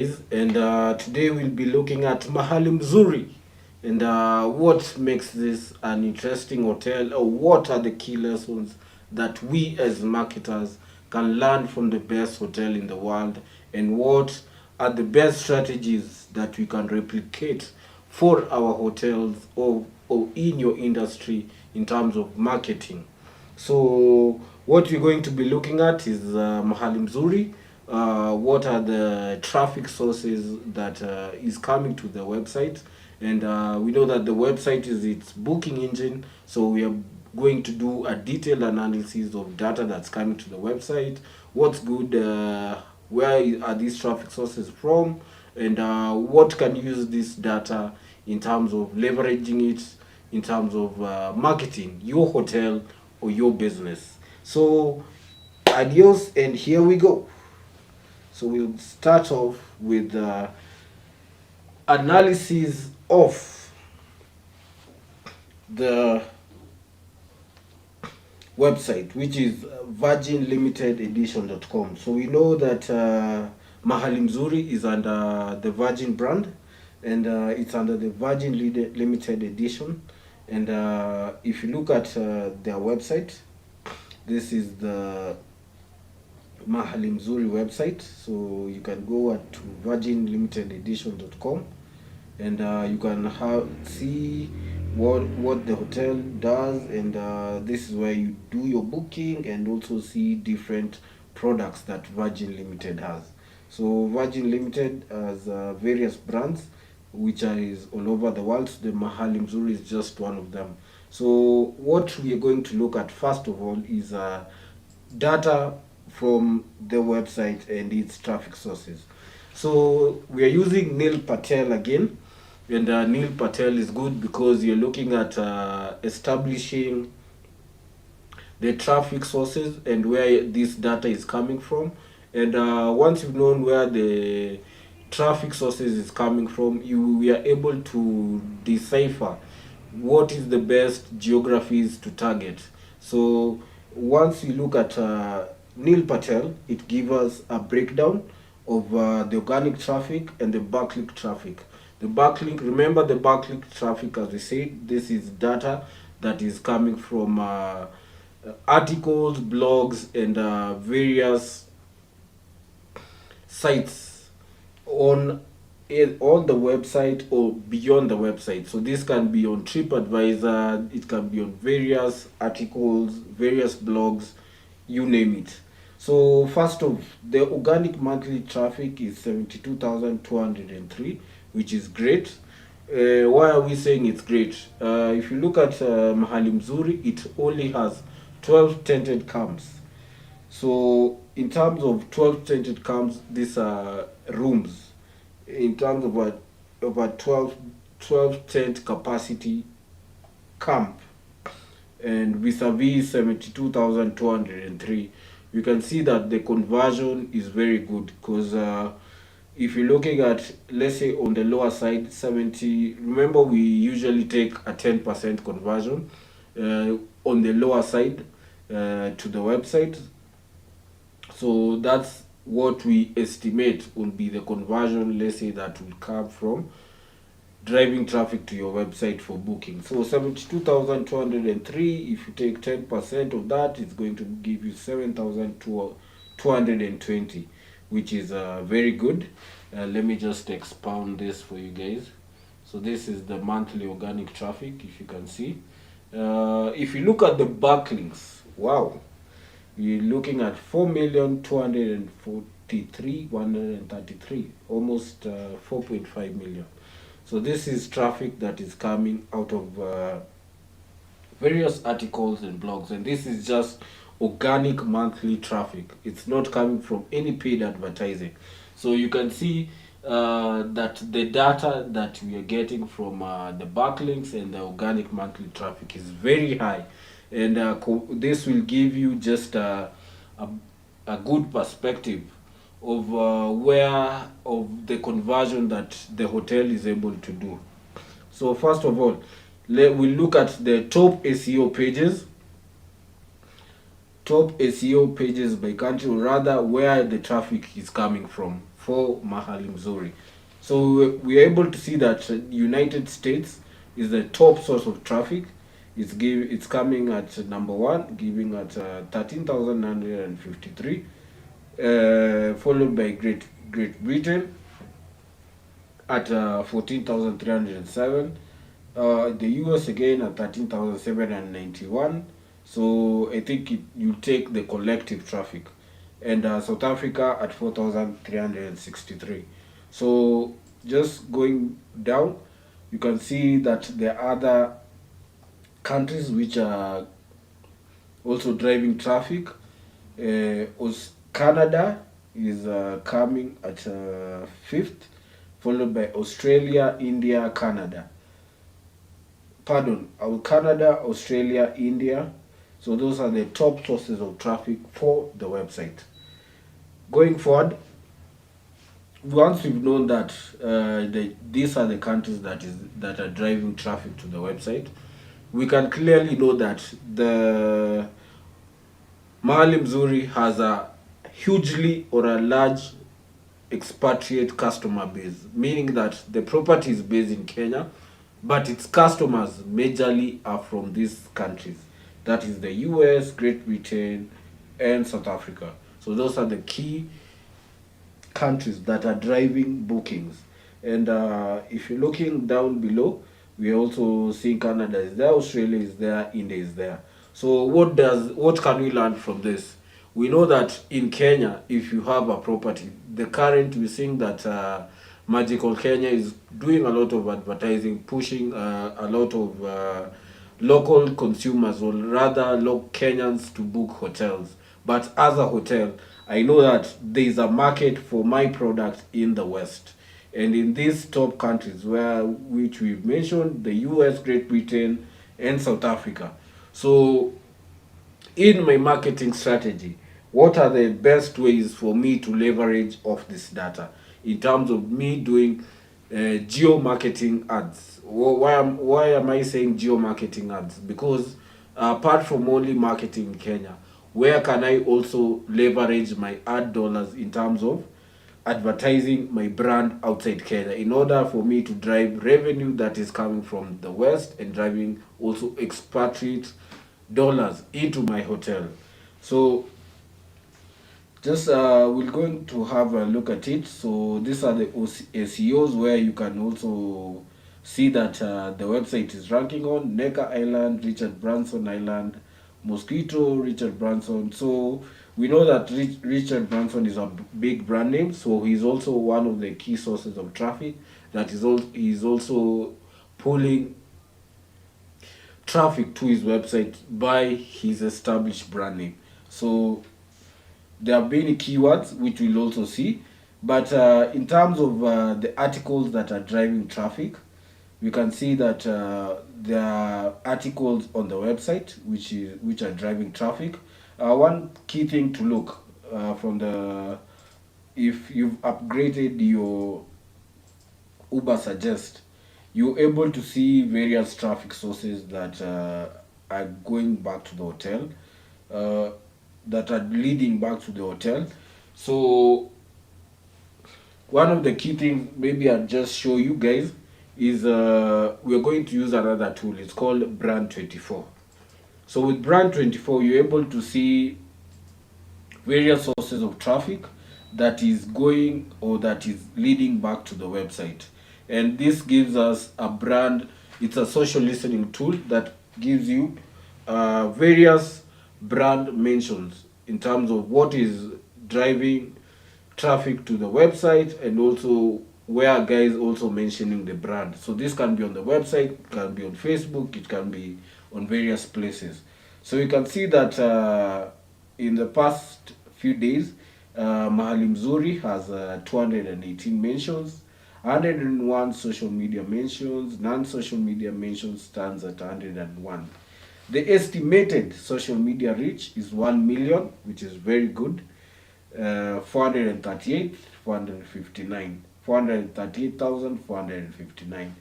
And today we'll be looking at Mahali Mzuri and what makes this an interesting hotel, or what are the key lessons that we as marketers can learn from the best hotel in the world, and what are the best strategies that we can replicate for our hotels, or in your industry in terms of marketing. So what we're going to be looking at is Mahali Mzuri. What are the traffic sources that is coming to the website? And we know that the website is its booking engine, so we are going to do a detailed analysis of data that's coming to the website. What's good? Where are these traffic sources from? And what can use this data in terms of leveraging it, in terms of marketing your hotel or your business. So, adios, and here we go. So, we'll start off with analysis of the website, which is virginlimitededition.com. So, we know that Mahali Mzuri is under the Virgin brand, and it's under the Virgin Limited Edition. And if you look at their website, this is the Mahali Mzuri website. So you can go to virginlimitededition.com, and you can see what the hotel does, and this is where you do your booking and also see different products that Virgin Limited has. So Virgin Limited has various brands which is all over the world. The Mahali Mzuri is just one of them. So what we are going to look at first of all is data from the website and its traffic sources. So we are using Neil Patel again, and Neil Patel is good because you're looking at establishing the traffic sources and where this data is coming from. And once you've known where the traffic sources is coming from, we are able to decipher what is the best geographies to target. So once you look at Neil Patel, it gives us a breakdown of the organic traffic and the backlink traffic. The backlink, remember the backlink traffic, as we said, this is data that is coming from articles, blogs, and various sites on the website or beyond the website. So this can be on TripAdvisor, it can be on various articles, various blogs, you name it. So first of the organic monthly traffic is 72,203, which is great. Why are we saying it's great? If you look at Mahali Mzuri, it only has 12 tented camps. So in terms of 12 tented camps, these are rooms. In terms of a 12 tent capacity camp, and vis-a-vis 72,203, you can see that the conversion is very good, because if you're looking at, let's say on the lower side, 70, remember we usually take a 10% conversion on the lower side to the website. So that's what we estimate will be the conversion, let's say, that will come from driving traffic to your website for booking. So 72,203, if you take 10% of that, it's going to give you 7,220, which is very good. Let me just expound this for you guys. So this is the monthly organic traffic, if you can see. If you look at the backlinks, wow, you're looking at 4,243,133, almost 4.5 million. So this is traffic that is coming out of various articles and blogs, and this is just organic monthly traffic. It's not coming from any paid advertising. So you can see that the data that we are getting from the backlinks and the organic monthly traffic is very high, and this will give you just a good perspective of where of the conversion that the hotel is able to do. So first of all, we look at the top SEO pages. Top SEO pages by country, or rather where the traffic is coming from for Mahali Mzuri. So we are able to see that United States is the top source of traffic. It's coming at number one, giving at 13,953, followed by Great Britain at 14,307. The US again at 13,791. So I think you take the collective traffic, and South Africa at 4,363. So just going down, you can see that there are other countries which are also driving traffic. Canada is coming at fifth, followed by Australia, India, Canada. Pardon, Canada, Australia, India. So those are the top sources of traffic for the website. Going forward, once we've known that these are the countries that are driving traffic to the website, we can clearly know that the Mahali Mzuri has a hugely or a large expatriate customer base, meaning that the property is based in Kenya, but its customers majorly are from these countries. That is the US, Great Britain, and South Africa. So those are the key countries that are driving bookings. And if you're looking down below, we are also seeing Canada is there, Australia is there, India is there. So what can we learn from this? We know that in Kenya, if you have a property, we're seeing that Magical Kenya is doing a lot of advertising, pushing a lot of local consumers, or rather local Kenyans, to book hotels. But as a hotel, I know that there is a market for my product in the West. And in these top countries which we've mentioned, the US, Great Britain, and South Africa. So in my marketing strategy, what are the best ways for me to leverage off this data in terms of me doing geo marketing ads? Why am I saying geo marketing ads? Because apart from only marketing in Kenya, where can I also leverage my ad dollars in terms of advertising my brand outside Kenya, in order for me to drive revenue that is coming from the West and driving also expatriate dollars into my hotel? So just we're going to have a look at it. So these are the SEOs where you can also see that the website is ranking on Necker Island, Richard Branson Island, Mosquito, Richard Branson. So we know that Richard Branson is a big brand name, so he's also one of the key sources of traffic. He's also pulling traffic to his website by his established brand name. So there are many keywords which we'll also see, but in terms of the articles that are driving traffic, we can see that there are articles on the website which are driving traffic. One key thing to look from the if you've upgraded your Uber Suggest, you're able to see various traffic sources that are going back to the hotel, uh, that are leading back to the hotel. So one of the key things maybe I'll just show you guys is we're going to use another tool. It's called Brand 24. So with Brand 24, you're able to see various sources of traffic that is going or that is leading back to the website. And this gives us a brand, it's a social listening tool that gives you various brand mentions in terms of what is driving traffic to the website, and also where guys also mentioning the brand. So this can be on the website, it can be on Facebook, it can be on various places. So you can see that in the past few days, Mahali Mzuri has 218 mentions, 101 social media mentions, non-social media mentions stands at 101. The estimated social media reach is 1 million, which is very good. 438, 459, 438,459.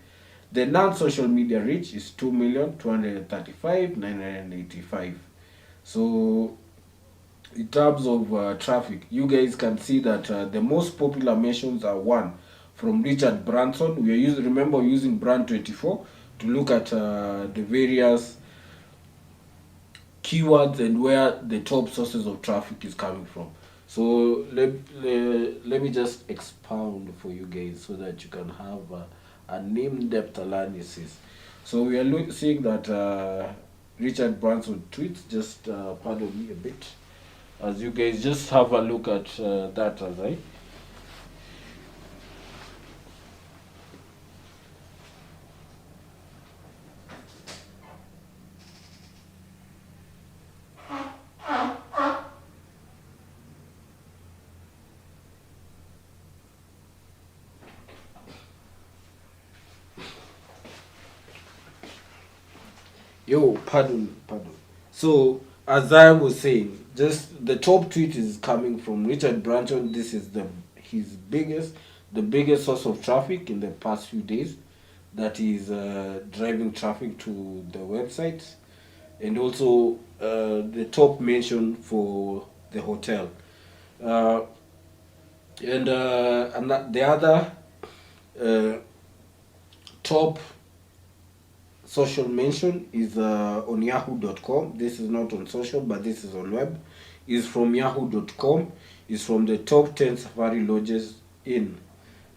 The non-social media reach is 2,235,985. So in terms of traffic, you guys can see that the most popular mentions are one from Richard Branson. We are using, remember using Brand 24 to look at the various keywords and where the top sources of traffic is coming from. So let me just expound for you guys so that you can have an in-depth analysis. So we are seeing that Richard Branson tweets, just pardon me a bit, as you guys just have a look at that as I. Yo, pardon. So, as I was saying, just the top tweet is coming from Richard Branson. This is the biggest source of traffic in the past few days. That is driving traffic to the website, and also the top mention for the hotel. Uh, and the other uh, top social mention is on yahoo.com. This is not on social, but this is on web. Is from yahoo.com. Is from the top 10 safari lodges in.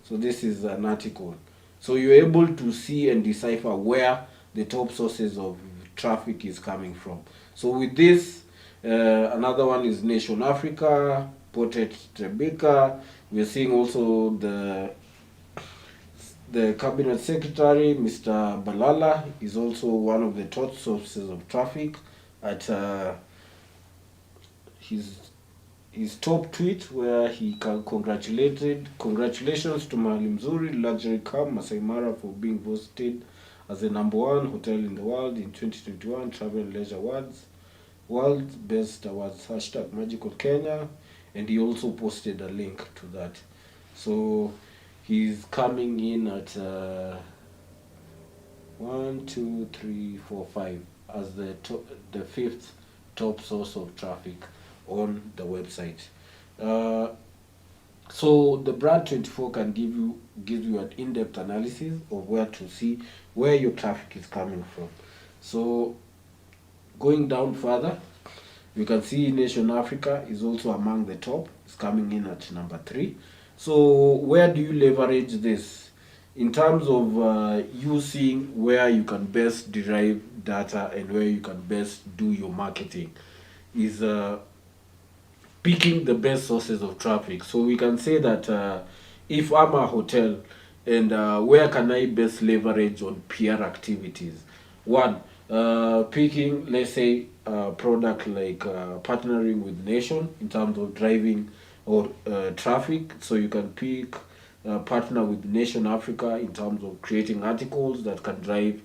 So this is an article. So you're able to see and decipher where the top sources of traffic is coming from. So with this, another one is Nation Africa, Portrait Rebecca. We're seeing also the cabinet secretary, Mr. Balala, is also one of the top sources of traffic at his top tweet, where he congratulations to Mahali Mzuri luxury camp Masai Mara for being voted as the #1 hotel in the world in 2021 Travel and Leisure Awards, World's Best Awards #Magical Kenya, and he also posted a link to that. So he's coming in at 1, 2, 3, 4, 5 as the fifth top source of traffic on the website. Uh, so the Brand 24 can give you an in-depth analysis of where to see where your traffic is coming from. So going down further, you can see Nation Africa is also among the top. It's coming in at number 3. So where do you leverage this? In terms of you seeing where you can best derive data and where you can best do your marketing is picking the best sources of traffic. So we can say that if I'm a hotel, and where can I best leverage on PR activities? One, picking, let's say, a product like partnering with Nation in terms of driving or traffic. So you can pick partner with Nation Africa in terms of creating articles that can drive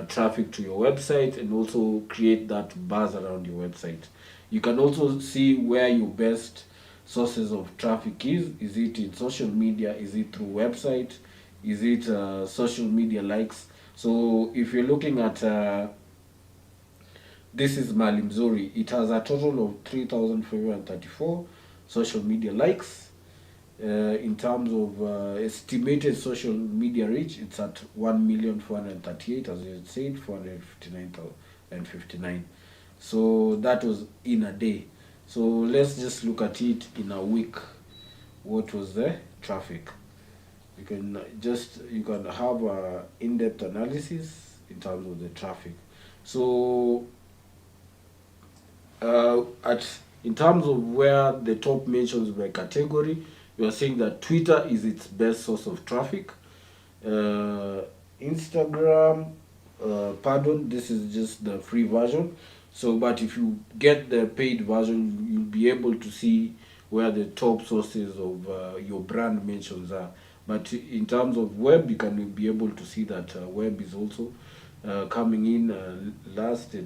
traffic to your website and also create that buzz around your website. You can also see where your best sources of traffic is. Is it in social media? Is it through website? Is it social media likes? So if you're looking at this is Mahali Mzuri, it has a total of 3,534 social media likes. In terms of estimated social media reach, it's at 1,438,000, as you said, 459,059. So that was in a day. So let's just look at it in a week. What was the traffic? You can have a in-depth analysis in terms of the traffic. So in terms of where the top mentions by category, you are saying that Twitter is its best source of traffic. Instagram, pardon, this is just the free version. So, but if you get the paid version, you'll be able to see where the top sources of your brand mentions are. But in terms of web, you can be able to see that web is also coming in last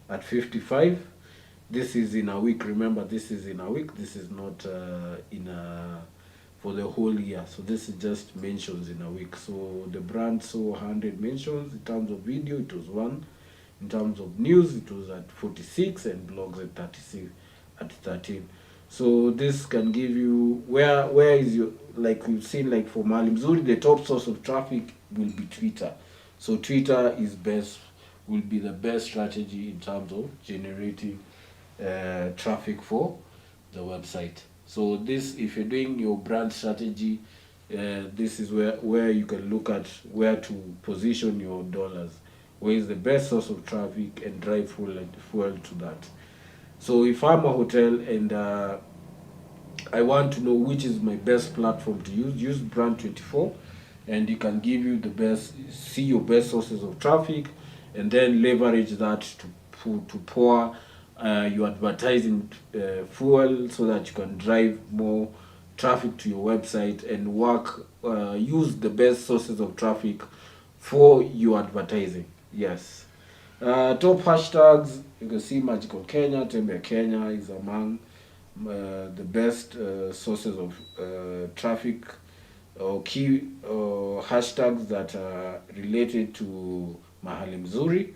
at 55. This is in a week. Remember, this is in a week. This is not for the whole year. So this is just mentions in a week. So the brand saw 100 mentions. In terms of video, it was 1. In terms of news, it was at 46, and blogs at 36, at 13. So this can give you where is your, like we've seen, like for Mahali Mzuri, the top source of traffic will be Twitter. So Twitter is best, will be the best strategy in terms of generating traffic for the website. So this, if you're doing your brand strategy, this is where you can look at where to position your dollars, where is the best source of traffic, and drive fuel to that. So if I'm a hotel and I want to know which is my best platform to use Brand24, and it can give you the best, see your best sources of traffic, and then leverage that to pour your advertising fuel, so that you can drive more traffic to your website and use the best sources of traffic for your advertising. Yes. Top hashtags, you can see Magical Kenya, Tembea Kenya is among the best sources of traffic or key hashtags that are related to Mahali Mzuri.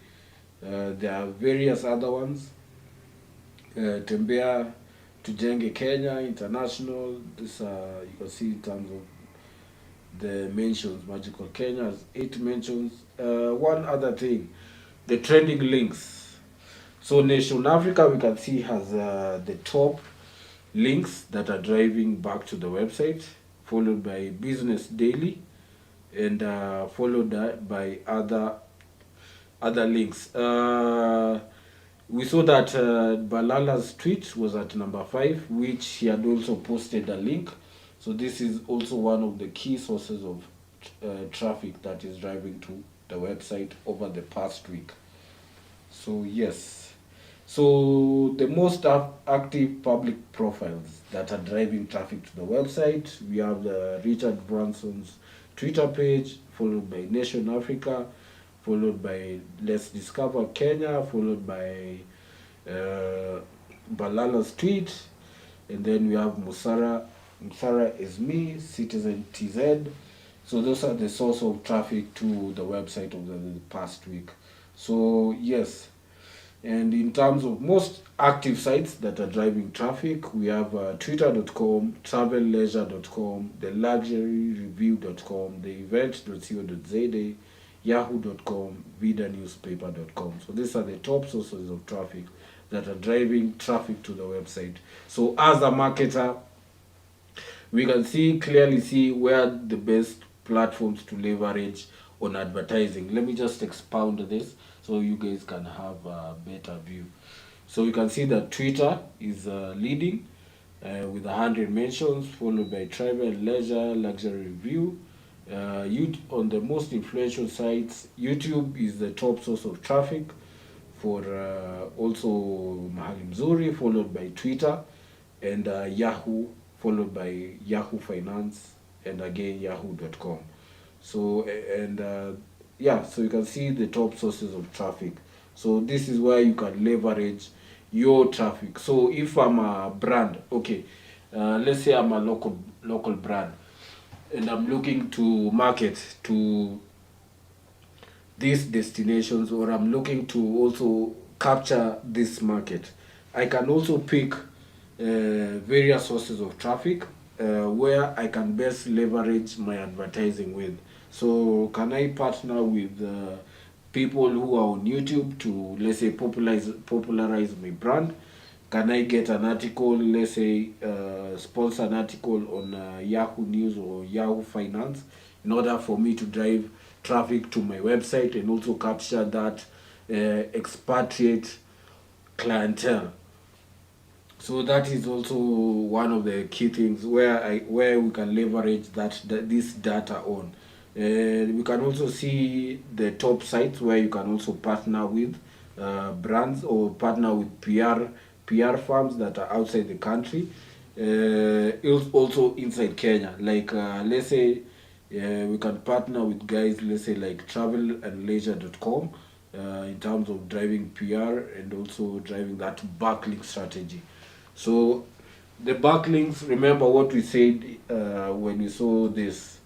There are various other ones. Tembea Tujenge Kenya, International. This you can see in terms of the mentions. Magical Kenya has 8 mentions. One other thing, the trending links. So Nation Africa, we can see, has the top links that are driving back to the website, followed by Business Daily, and followed by other links. We saw that Balala's tweet was at number 5, which he had also posted a link. So this is also one of the key sources of traffic that is driving to the website over the past week. So yes. So the most active public profiles that are driving traffic to the website, we have the Richard Branson's Twitter page, followed by Nation Africa, followed by Let's Discover Kenya, followed by Balala's tweet, and then we have Musara is me, Citizen TZ. So those are the source of traffic to the website of the past week. So yes. And in terms of most active sites that are driving traffic, we have twitter.com, travelleisure.com, theluxuryreview.com, theevent.co.za, yahoo.com, vidanewspaper.com. So these are the top sources of traffic that are driving traffic to the website. So as a marketer, we can clearly see where the best platforms to leverage on advertising. Let me just expound this so you guys can have a better view. So you can see that Twitter is leading with 100 mentions, followed by Travel and Leisure, Luxury Review. On the most influential sites, YouTube is the top source of traffic for also Mahali Mzuri, followed by Twitter, and Yahoo, followed by Yahoo Finance, and again yahoo.com. So so you can see the top sources of traffic. So this is where you can leverage your traffic. So if I'm a brand, okay, let's say I'm a local brand, and I'm looking to market to these destinations, or I'm looking to also capture this market, I can also pick various sources of traffic where I can best leverage my advertising with. So can I partner with people who are on YouTube to, let's say, popularize my brand? Can I get an article, let's say, sponsor an article on Yahoo News or Yahoo Finance, in order for me to drive traffic to my website and also capture that expatriate clientele? So that is also one of the key things where we can leverage this data on. We can also see the top sites where you can also partner with brands, or partner with PR firms that are outside the country, also inside Kenya. Like let's say we can partner with guys, let's say, like travelandleisure.com, in terms of driving PR and also driving that backlink strategy. So the backlinks, remember what we said when we saw this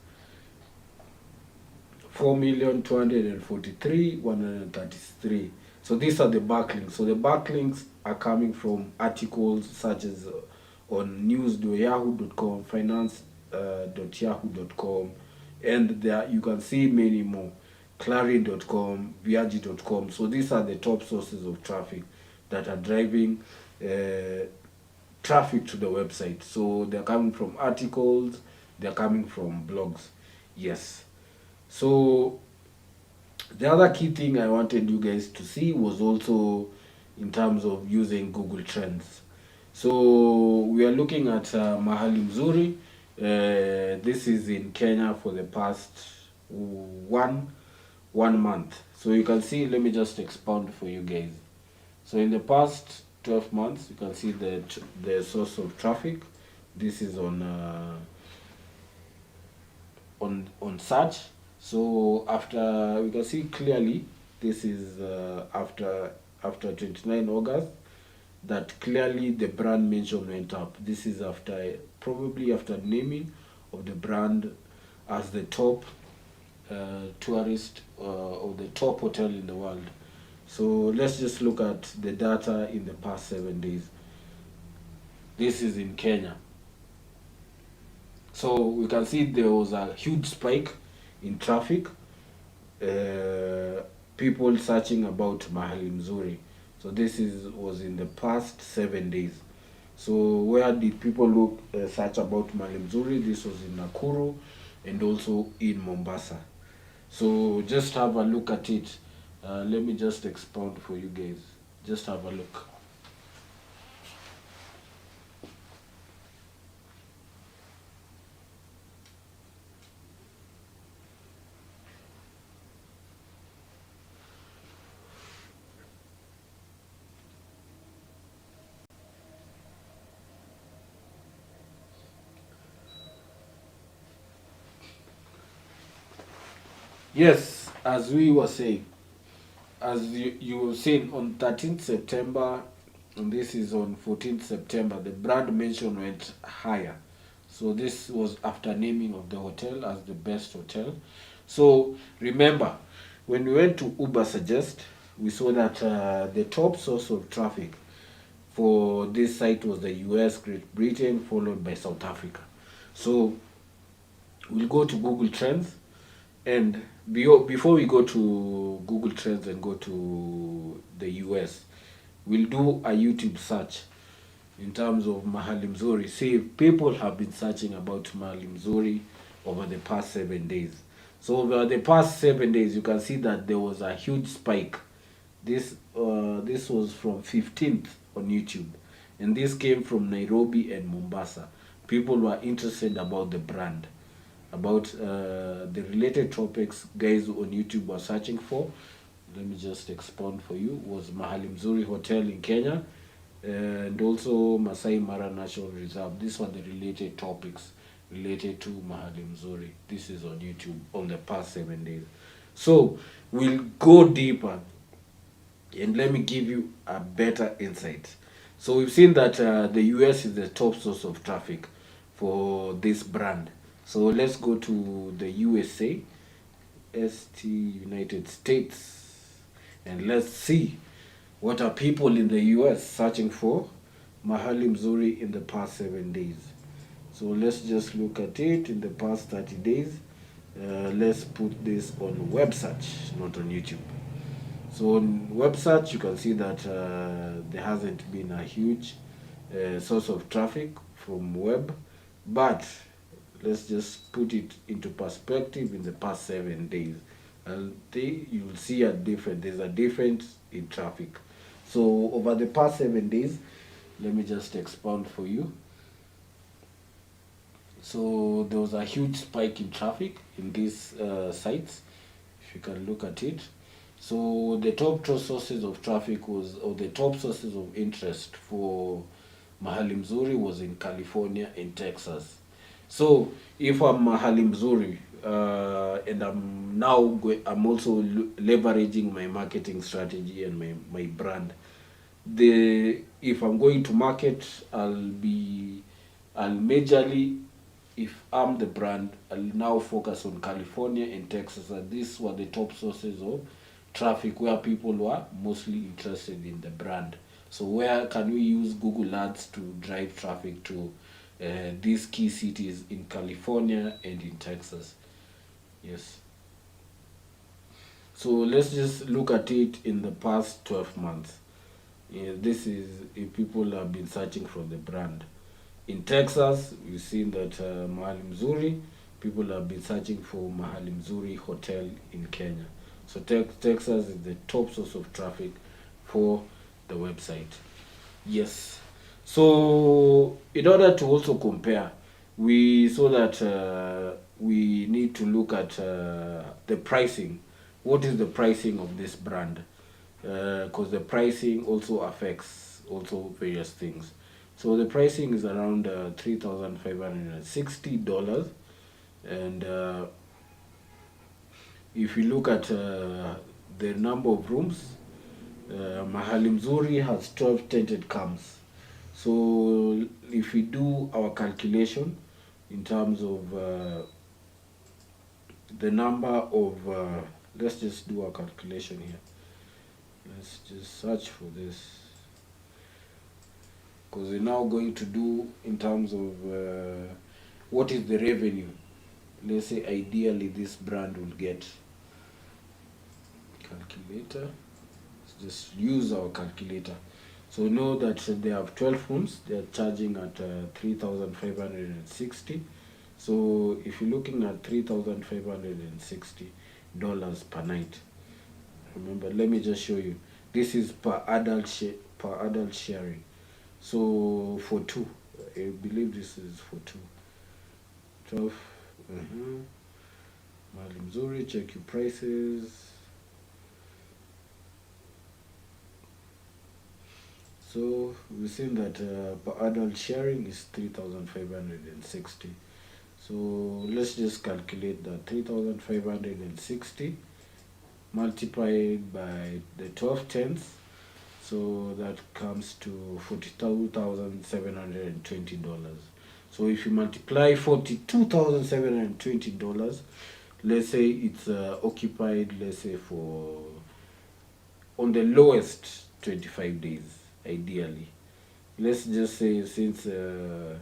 4,243,133. So these are the backlinks. So the backlinks are coming from articles such as on news.yahoo.com, finance.yahoo.com, and there you can see many more. Clarin.com, Viaji.com. So these are the top sources of traffic that are driving traffic to the website. So they're coming from articles, they're coming from blogs. Yes. So the other key thing I wanted you guys to see was also in terms of using Google Trends. So we are looking at Mahali Mzuri. This is in Kenya for the past one month. So you can see, let me just expound for you guys. So in the past 12 months, you can see that the source of traffic. This is on search. So after, we can see clearly, this is after 29 August, that clearly the brand mention went up. This is after, probably after naming of the brand as the top tourist or the top hotel in the world. So let's just look at the data in the past 7 days. This is in Kenya. So we can see there was a huge spike in traffic, people searching about Mahali Mzuri. So this was in the past 7 days. So where did people look search about Mahali Mzuri? This was in Nakuru and also in Mombasa. So just have a look at it. Let me just expound for you guys. Just have a look. Yes, as we were saying, as you were saying, on 13th September, and this is on 14th September, the brand mention went higher. So this was after naming of the hotel as the best hotel. So remember, when we went to Uber Suggest, we saw that the top source of traffic for this site was the US, Great Britain, followed by South Africa. So we'll go to Google Trends, and before we go to Google Trends and go to the US, we'll do a YouTube search in terms of Mahali Mzuri. See if people have been searching about Mahali Mzuri over the past 7 days. So over the past 7 days, you can see that there was a huge spike. This was from 15th on YouTube, and this came from Nairobi and Mombasa. People were interested about the brand, about the related topics guys on YouTube were searching for. Let me just expound for you. Was Mahali Mzuri Hotel in Kenya, and also Masai Mara National Reserve. These were the related topics related to Mahali Mzuri. This is on YouTube on the past 7 days. So we'll go deeper, and let me give you a better insight. So we've seen that the US is the top source of traffic for this brand. So let's go to the USA, United States, and let's see what are people in the US searching for Mahali Mzuri in the past 7 days. So let's just look at it in the past 30 days. Let's put this on web search, not on YouTube. So on web search, you can see that there hasn't been a huge source of traffic from web, but let's just put it into perspective in the past 7 days. And you'll see there's a difference in traffic. So over the past 7 days, let me just expound for you. So there was a huge spike in traffic in these sites, if you can look at it. So the top two sources of traffic or the top sources of interest for Mahali Mzuri was in California and Texas. So if I'm Mahali Mzuri and I'm also leveraging my marketing strategy and my brand, if I'm going to market, I'll majorly, if I'm the brand, I'll now focus on California and Texas, and these were the top sources of traffic where people were mostly interested in the brand. So where can we use Google Ads to drive traffic to these key cities in California and in Texas? Yes. So let's just look at it in the past 12 months. Yeah, this is if people have been searching for the brand. In Texas, we've seen that Mahali Mzuri, people have been searching for Mahali Mzuri Hotel in Kenya. So Texas is the top source of traffic for the website. Yes. So in order to also compare, we saw that we need to look at the pricing. What is the pricing of this brand? Because the pricing also affects also various things. So the pricing is around $3,560, and if you look at the number of rooms, Mahali Mzuri has 12 tented camps. So if we do our calculation in terms of the number of, let's just do a calculation here. Let's just search for this, because we're now going to do in terms of what is the revenue. Let's say ideally this brand will get. Calculator. Let's just use our calculator. So know that they have 12 rooms. They are charging at $3,560. So if you're looking at $3,560 per night, remember, let me just show you. This is per adult sharing. So for two, I believe this is for two. 12. Mahali Mzuri, check your prices. So we've seen that per adult sharing is 3,560. So let's just calculate that 3,560 multiplied by the 12 tenths. So that comes to $42,720. So if you multiply $42,720, let's say it's occupied, let's say for on the lowest 25 days, ideally. Let's just say since, or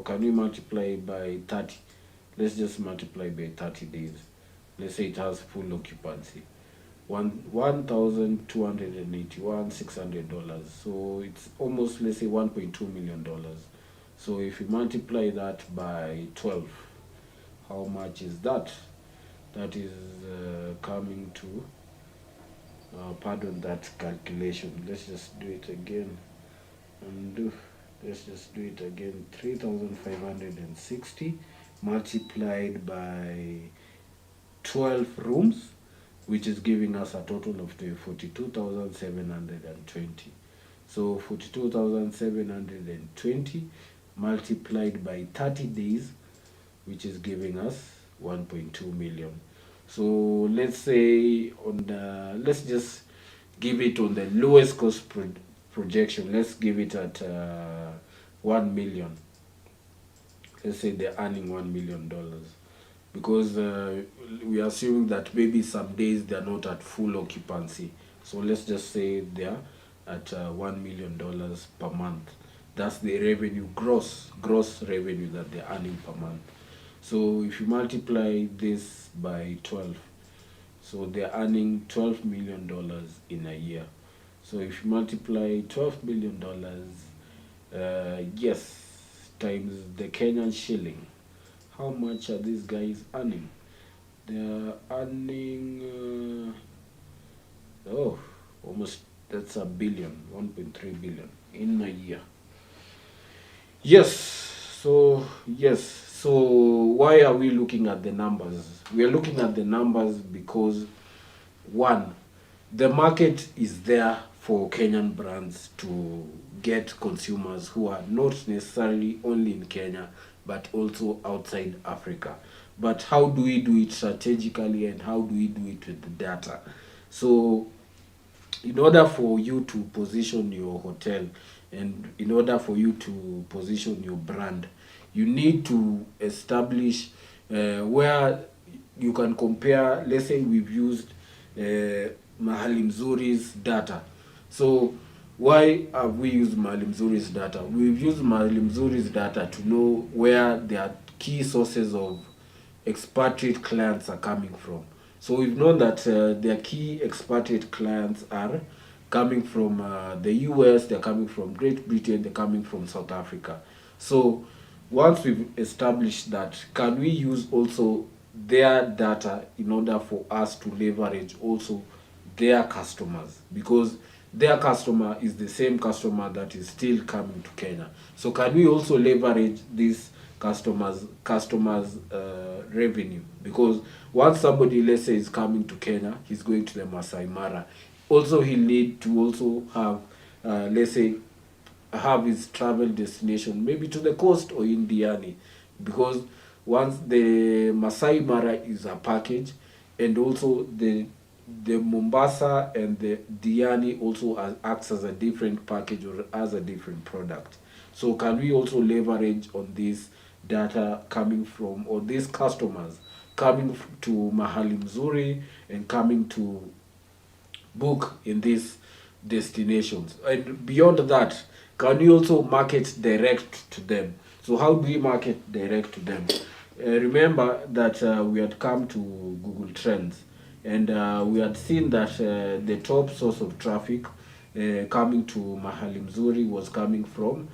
can we multiply by 30? Let's just multiply by 30 days. Let's say it has full occupancy. $1,281,600. So it's almost, let's say, $1.2 million. So if you multiply that by 12, how much is that? That is coming to, pardon that calculation. Let's just do it again. Let's just do it again. 3,560 multiplied by 12 rooms, which is giving us a total of 42,720. So 42,720 multiplied by 30 days, which is giving us 1.2 million. So let's say on the, let's just give it on the lowest cost projection. Let's give it at 1 million. Let's say they're earning $1 million, because we are assuming that maybe some days they're not at full occupancy. So let's just say they're at $1 million per month. That's the revenue, gross revenue that they're earning per month. So if you multiply this by 12, so they're earning $12 million in a year. So if you multiply $12 million, yes, times the Kenyan shilling, how much are these guys earning? They're earning, almost, that's a billion, 1.3 billion in a year. Yes, so why are we looking at the numbers? We are looking at the numbers because, one, the market is there for Kenyan brands to get consumers who are not necessarily only in Kenya, but also outside Africa. But how do we do it strategically, and how do we do it with the data? So in order for you to position your hotel, and in order for you to position your brand, you need to establish where you can compare. Let's say we've used Mahali Mzuri's data. So why have we used Mahali Mzuri's data? We've used Mahali Mzuri's data to know where their key sources of expatriate clients are coming from. So we've known that their key expatriate clients are coming from the US, they're coming from Great Britain, they're coming from South Africa. So once we've established that, can we use also their data in order for us to leverage also their customers? Because their customer is the same customer that is still coming to Kenya. So can we also leverage this customers revenue? Because once somebody, let's say, is coming to Kenya, he's going to the Masai Mara, also he'll need to also have let's say have his travel destination maybe to the coast or in Diani, because once the Masai Mara is a package, and also the Mombasa and the Diani also acts as a different package or as a different product. So can we also leverage on this data coming from, or these customers coming to Mahali Mzuri and coming to book in these destinations? And beyond that, can you also market direct to them? So how do we market direct to them? Remember that we had come to Google Trends, and we had seen that the top source of traffic coming to Mahali Mzuri was coming from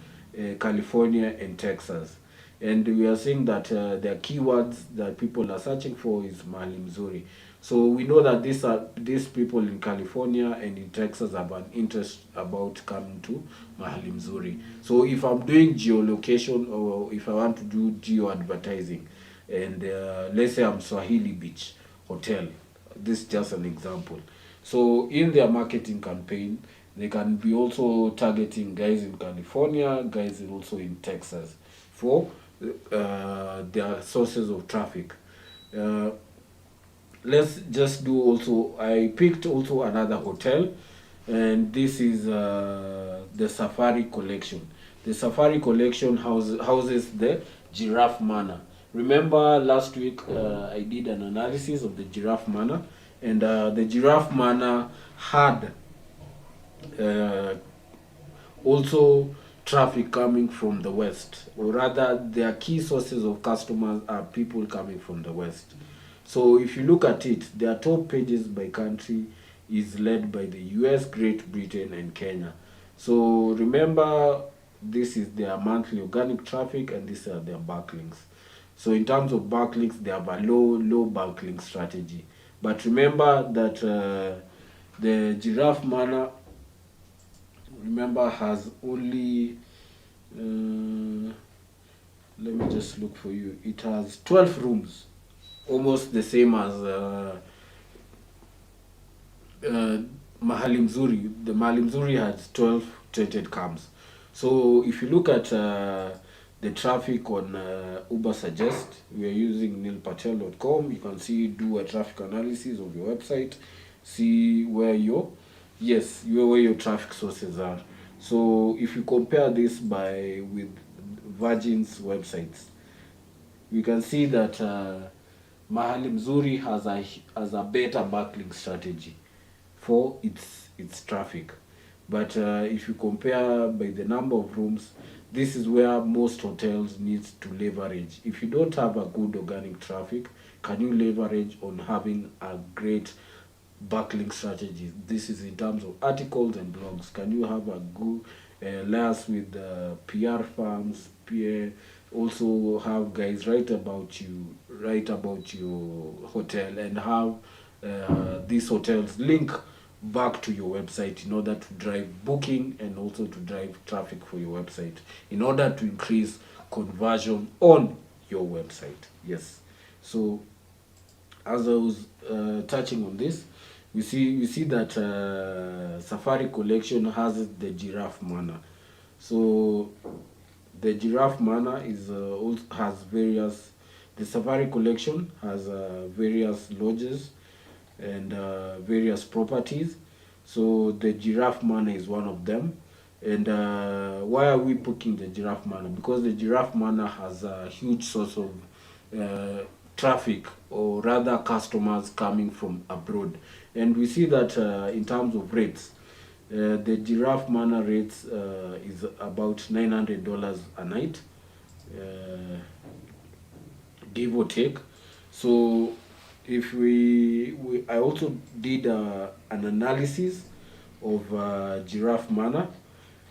California and Texas. And we are seeing that the keywords that people are searching for is Mahali Mzuri. So we know that these people in California and in Texas have an interest about coming to Mahali Mzuri. So if I'm doing geolocation, or if I want to do geo advertising, and let's say I'm Swahili Beach Hotel, this is just an example. So in their marketing campaign, they can be also targeting guys in California, guys also in Texas for their sources of traffic. Uh, let's just do also, I picked also another hotel, and this is the Safari Collection. The Safari Collection houses the Giraffe Manor. Remember last week I did an analysis of the Giraffe Manor, and the Giraffe Manor had uh, also traffic coming from the west, or rather their key sources of customers are people coming from the west. So if you look at it, their top pages by country is led by the US, Great Britain, and Kenya. So remember, this is their monthly organic traffic, and these are their backlinks. So in terms of backlinks, they have a low backlink strategy. But remember that the Giraffe Manor, remember, has only let me just look for you, it has 12 rooms, almost the same as uh, Mahali Mzuri. The Mahali Mzuri has 12 treated cams. So if you look at the traffic on Uber Suggest, we are using neilpatel.com. You can see, do a traffic analysis of your website, see where where your traffic sources are. So if you compare this with Virgin's websites, we can see that Mahali Mzuri has a better backlink strategy for its traffic. But if you compare by the number of rooms, this is where most hotels need to leverage. If you don't have a good organic traffic, can you leverage on having a great backlink strategy? This is in terms of articles and blogs. Can you have a good liaise with PR firms, also have guys write about your hotel, and have these hotels link back to your website in order to drive booking and also to drive traffic for your website in order to increase conversion on your website. Yes. So as I was touching on this, we see that Safari Collection has the Giraffe Manor. So the Giraffe Manor also has various. The Safari Collection has various lodges and various properties. So the Giraffe Manor is one of them. And why are we picking the Giraffe Manor? Because the Giraffe Manor has a huge source of uh, traffic, or rather customers coming from abroad. And we see that in terms of rates, the Giraffe Manor rates is about $900 a night, uh, give or take. So if we I also did an analysis of Giraffe Manor,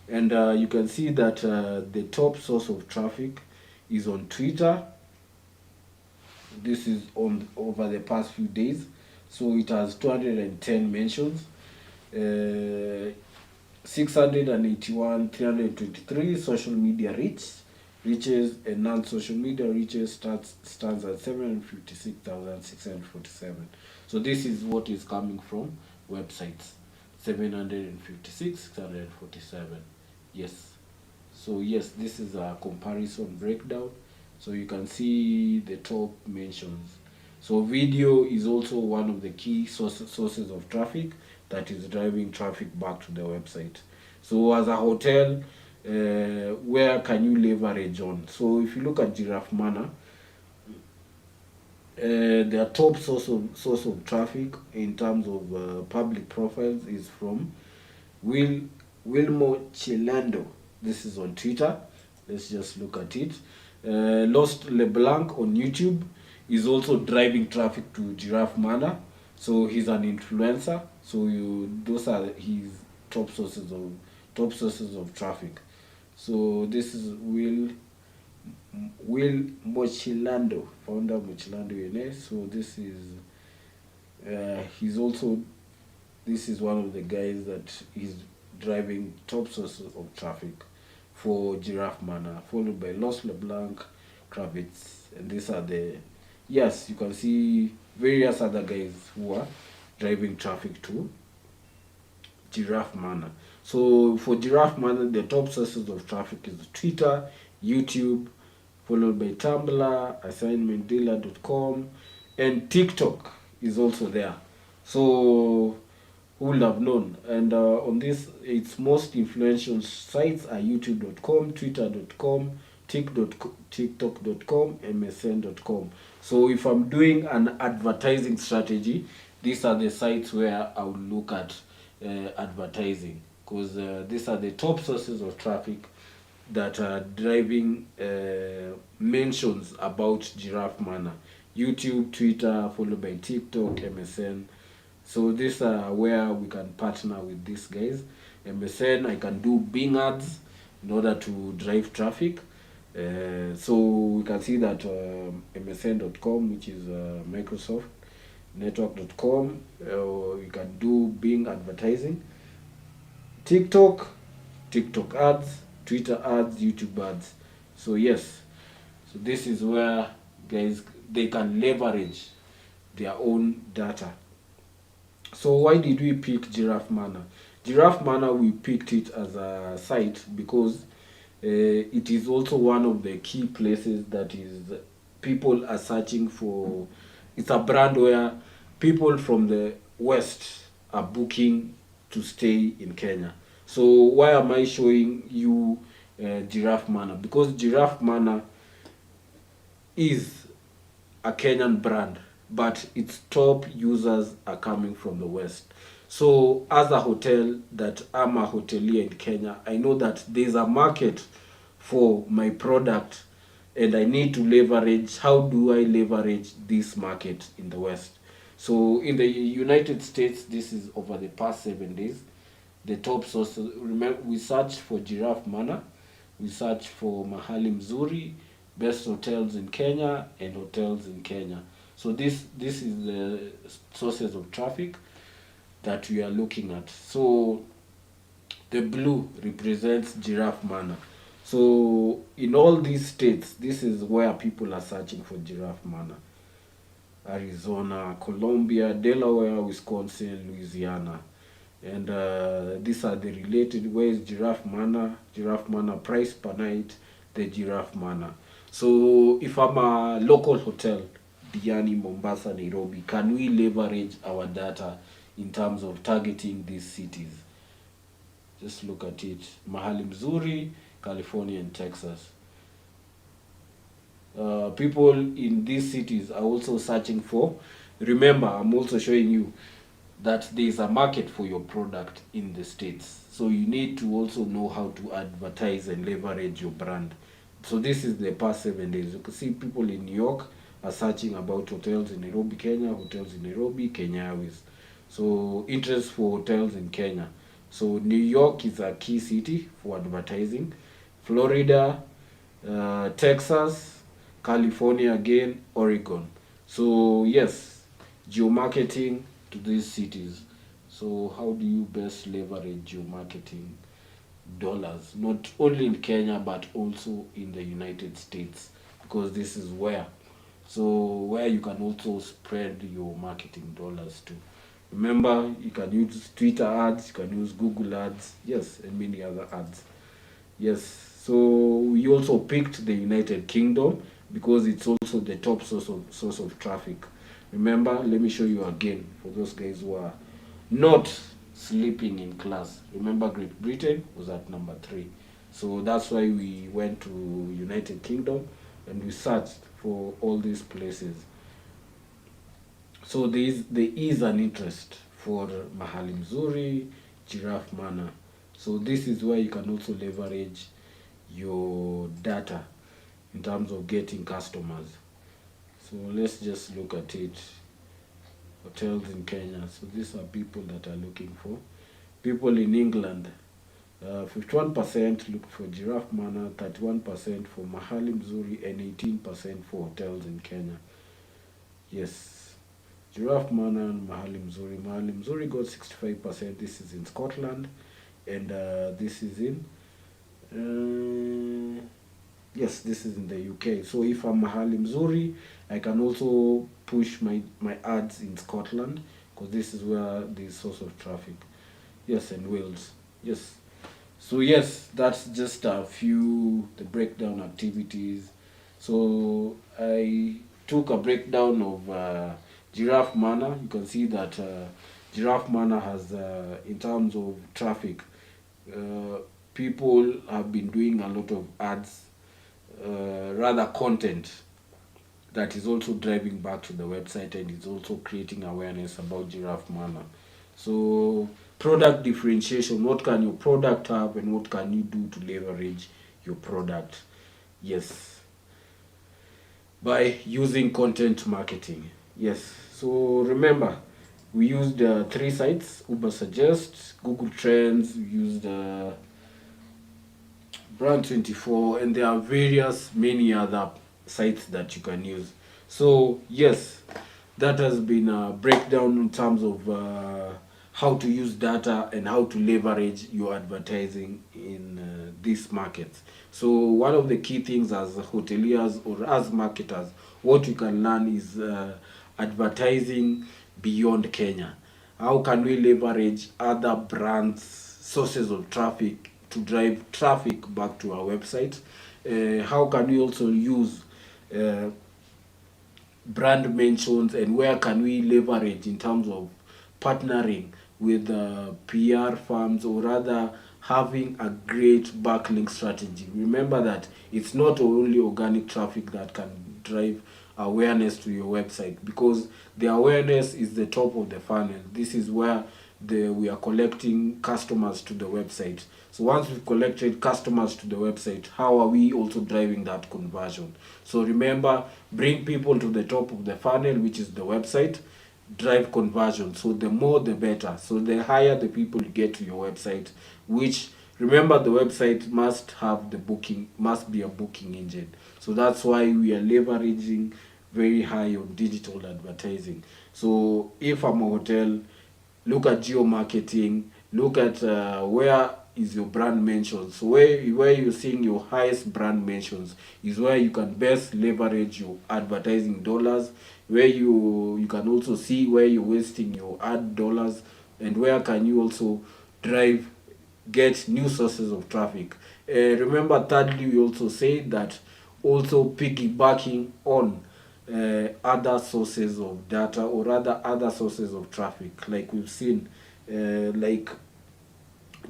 and you can see that the top source of traffic is on Twitter. This is on over the past few days, so it has 210 mentions, 681, 323 social media reaches, and non-social media reaches stands at 756,647. So this is what is coming from websites, 756,647. Yes. So yes, this is a comparison breakdown. So you can see the top mentions. So video is also one of the key sources of traffic that is driving traffic back to the website. So as a hotel, where can you leverage on? So if you look at Giraffe Manor, their top source of traffic in terms of public profiles is from Wilmo Chilando. This is on Twitter. Let's just look at it. Lost LeBlanc on YouTube is also driving traffic to Giraffe Manor. So he's an influencer. So those are his top sources of traffic. So this is Will Mochilando, founder of Mochilando UNA. So this is he's also this is one of the guys that is driving top sources of traffic for Giraffe Manor, followed by Lost LeBlanc, Kravitz, and these are the, yes, you can see various other guys who are driving traffic to Giraffe Manor. So for Giraffe Manor, the top sources of traffic is Twitter, YouTube, followed by Tumblr, assignmentdealer.com, and TikTok is also there. So who would have known? And on this, its most influential sites are youtube.com, twitter.com, tiktok.com, msn.com. So if I'm doing an advertising strategy, these are the sites where I would look at advertising, because these are the top sources of traffic that are driving mentions about Giraffe Manor. YouTube, Twitter, followed by TikTok, MSN. So these are where we can partner with these guys. MSN, I can do Bing ads in order to drive traffic. So we can see that msn.com, which is Microsoft network.com, you can do Bing advertising. TikTok ads, Twitter ads, YouTube ads. So yes, so this is where guys they can leverage their own data. So why did we pick Giraffe Manor? Giraffe Manor, we picked it as a site because it is also one of the key places that is people are searching for. It's a brand where people from the West are booking to stay in Kenya. So why am I showing you Giraffe Manor? Because Giraffe Manor is a Kenyan brand, but its top users are coming from the West. So as a hotel, that I'm a hotelier in Kenya, I know that there's a market for my product and I need to leverage. How do I leverage this market in the West? So in the United States, this is over the past 7 days, the top sources. Remember, we search for Giraffe Manor, we search for Mahali Mzuri, best hotels in Kenya, and hotels in Kenya. So this is the sources of traffic that we are looking at. So the blue represents Giraffe Manor. So in all these states, this is where people are searching for Giraffe Manor. Arizona, Colombia, Delaware, Wisconsin, Louisiana. And these are the related ways. Giraffe Manor price per night, the Giraffe Manor. So if I'm a local hotel, Diani, Mombasa, Nairobi, can we leverage our data in terms of targeting these cities? Just look at it. Mahali Mzuri, California and Texas. People in these cities are also searching for. Remember, I'm also showing you that there is a market for your product in the States. So you need to also know how to advertise and leverage your brand. So this is the past 7 days. You can see people in New York are searching about hotels in Nairobi, Kenya, hotels in Nairobi, Kenya Airways. So interest for hotels in Kenya. So New York is a key city for advertising. Florida, Texas, California again, Oregon. So yes, geomarketing to these cities. So how do you best leverage your marketing dollars, not only in Kenya but also in the United States, because this is where you can also spread your marketing dollars to. Remember, you can use Twitter ads, you can use Google ads, yes, and many other ads. Yes, so we also picked the United Kingdom because it's also the top source of traffic. Remember, let me show you again for those guys who are not sleeping in class. Remember, Great Britain was at number 3. So that's why we went to United Kingdom and we searched for all these places. So there is an interest for Mahali Mzuri, Giraffe Manor. So this is where you can also leverage your data in terms of getting customers. So let's just look at it. Hotels in Kenya. So these are people that are looking for. People in England, 51% look for Giraffe Manor, 31% for Mahali Mzuri, and 18% for hotels in Kenya. Yes, Giraffe Manor and Mahali Mzuri. Mahali Mzuri got 65%. This is in Scotland, and this is in yes, this is in the UK. So if I'm Mahali Mzuri, I can also push my ads in Scotland because this is where the source of traffic. Yes, and Wales. Yes. So yes, that's just a few the breakdown activities. So I took a breakdown of Giraffe Manor. You can see that Giraffe Manor has, in terms of traffic, uh, people have been doing a lot of ads, rather content that is also driving back to the website and is also creating awareness about Giraffe Manor. So product differentiation, what can your product have and what can you do to leverage your product? Yes, by using content marketing. Yes, so remember, we used 3 sites: Uber Suggest, Google Trends, we used Brand 24, and there are various many other sites that you can use. So yes, that has been a breakdown in terms of how to use data and how to leverage your advertising in these markets. So one of the key things as hoteliers or as marketers, what you can learn is advertising beyond Kenya. How can we leverage other brands, sources of traffic to drive traffic back to our website? How can we also use uh, brand mentions, and where can we leverage in terms of partnering with PR firms, or rather having a great backlink strategy? Remember that it's not only organic traffic that can drive awareness to your website, because the awareness is the top of the funnel. This is where we are collecting customers to the website. So once we've collected customers to the website, how are we also driving that conversion? So remember, bring people to the top of the funnel, which is the website, drive conversion. So the more the better. So the higher the people you get to your website, which, remember, the website must be a booking engine. So that's why we are leveraging very high on digital advertising. So if I'm a hotel, look at geo marketing, look at where is your brand mentions. So where you're seeing your highest brand mentions is where you can best leverage your advertising dollars, where you can also see where you're wasting your ad dollars, and where can you also drive get new sources of traffic. Remember, thirdly, we also say that also piggybacking on other sources of data, or rather other sources of traffic, like we've seen, like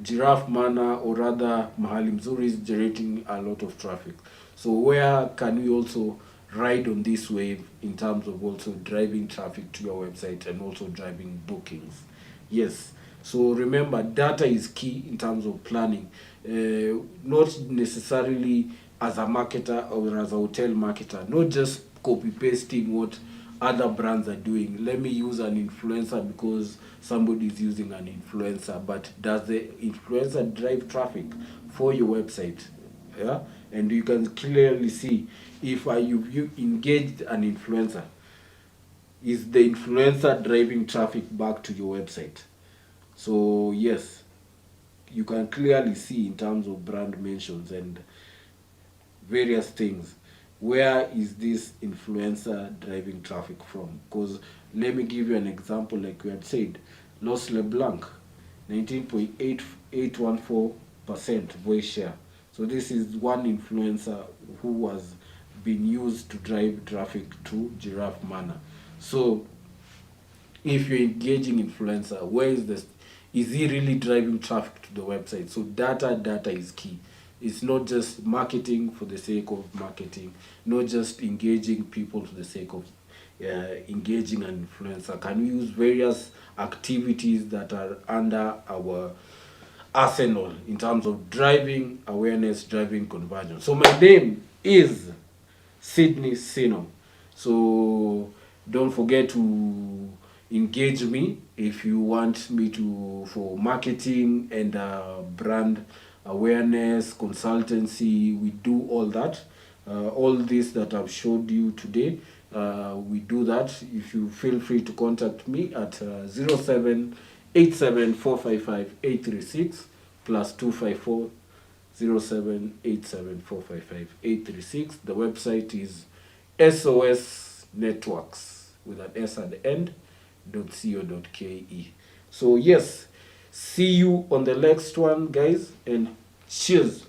Giraffe Manor, or rather Mahali Mzuri is generating a lot of traffic. So where can we also ride on this wave in terms of also driving traffic to your website and also driving bookings. Yes. So remember, data is key in terms of planning. Not necessarily as a marketer or as a hotel marketer, not just copy pasting what other brands are doing. Let me use an influencer because somebody is using an influencer, but does the influencer drive traffic for your website? Yeah, and you can clearly see if you engaged an influencer, is the influencer driving traffic back to your website? So yes, you can clearly see in terms of brand mentions and various things, where is this influencer driving traffic from? Because let me give you an example. Like we had said, Los LeBlanc, 19.8814% voice share. So this is one influencer who has been used to drive traffic to Giraffe Manor. So if you're engaging influencer, where is this? Is he really driving traffic to the website? So data is key. It's not just marketing for the sake of marketing, not just engaging people for the sake of engaging an influencer. Can we use various activities that are under our arsenal in terms of driving awareness, driving conversion? So my name is Sydney Sino. So don't forget to engage me if you want me to for marketing and brand awareness, consultancy. We do all that. All this that I've showed you today, we do that. If you feel free to contact me at 0787455836 plus 254 0787455836. The website is SOS Networks with an S at the end .co.ke. So yes, see you on the next one, guys, and cheers.